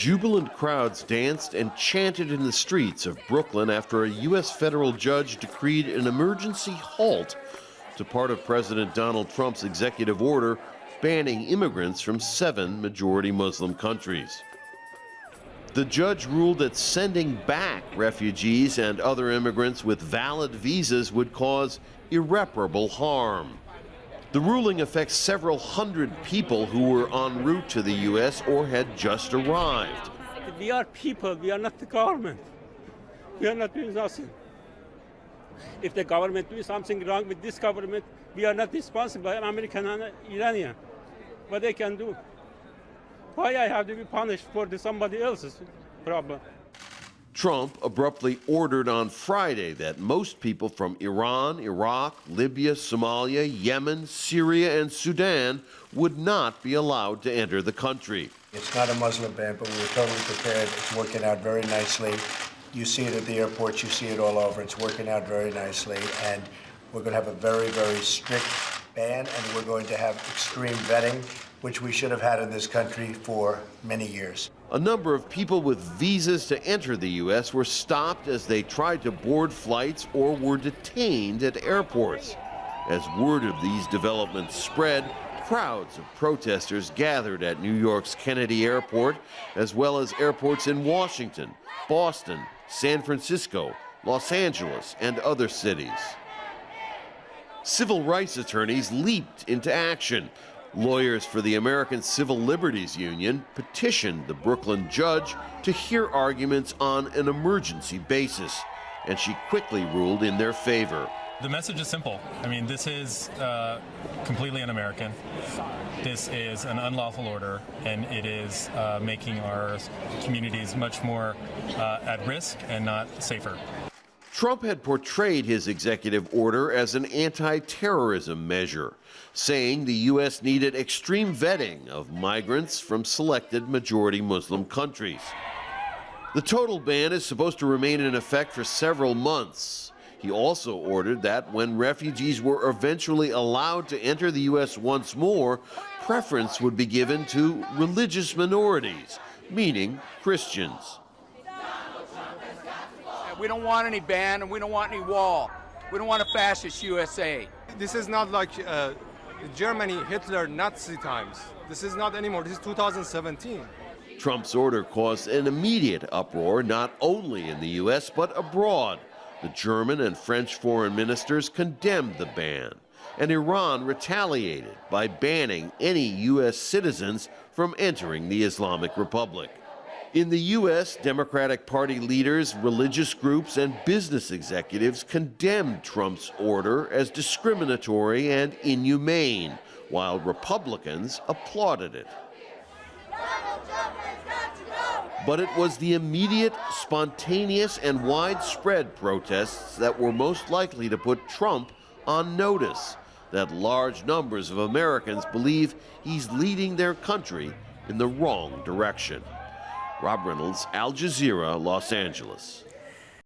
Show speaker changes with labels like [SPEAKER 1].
[SPEAKER 1] Jubilant crowds danced and chanted in the streets of Brooklyn after a U.S. federal judge decreed an emergency halt to part of President Donald Trump's executive order banning immigrants from 7 majority Muslim countries. The judge ruled that sending back refugees and other immigrants with valid visas would cause irreparable harm. The ruling affects several hundred people who were en route to the U.S. or had just arrived.
[SPEAKER 2] We are people, we are not the government. We are not doing nothing. If the government does something wrong with this government, we are not responsible, American and Iranian. What they can do? Why I have to be punished for somebody else's problem?
[SPEAKER 1] Trump abruptly ordered on Friday that most people from Iran, Iraq, Libya, Somalia, Yemen, Syria, and Sudan would not be allowed to enter the country.
[SPEAKER 3] It's not a Muslim ban, but we're totally prepared. It's working out very nicely. You see it at the airports, you see it all over. It's working out very nicely, and we're going to have a very, very strict ban, and we're going to have extreme vetting, which we should have had in this country for many years.
[SPEAKER 1] A number of people with visas to enter the U.S. were stopped as they tried to board flights or were detained at airports. As word of these developments spread, crowds of protesters gathered at New York's Kennedy Airport, as well as airports in Washington, Boston, San Francisco, Los Angeles, and other cities. Civil rights attorneys leaped into action. Lawyers for the American Civil Liberties Union petitioned the Brooklyn judge to hear arguments on an emergency basis, and she quickly ruled in their favor.
[SPEAKER 4] The message is simple. I mean, this is completely un-American. This is an unlawful order, and it is making our communities much more at risk and not safer.
[SPEAKER 1] Trump had portrayed his executive order as an anti-terrorism measure, saying the U.S. needed extreme vetting of migrants from selected majority Muslim countries. The total ban is supposed to remain in effect for several months. He also ordered that when refugees were eventually allowed to enter the U.S. once more, preference would be given to religious minorities, meaning Christians.
[SPEAKER 5] We don't want any ban, and we don't want any wall. We don't want a fascist USA.
[SPEAKER 6] This is not like Germany, Hitler, Nazi times. This is not anymore. This is 2017.
[SPEAKER 1] Trump's order caused an immediate uproar, not only in the U.S., but abroad. The German and French foreign ministers condemned the ban, and Iran retaliated by banning any U.S. citizens from entering the Islamic Republic. In the U.S., Democratic Party leaders, religious groups, and business executives condemned Trump's order as discriminatory and inhumane, while Republicans applauded it. But it was the immediate, spontaneous, and widespread protests that were most likely to put Trump on notice that large numbers of Americans believe he's leading their country in the wrong direction. Rob Reynolds, Al Jazeera, Los Angeles.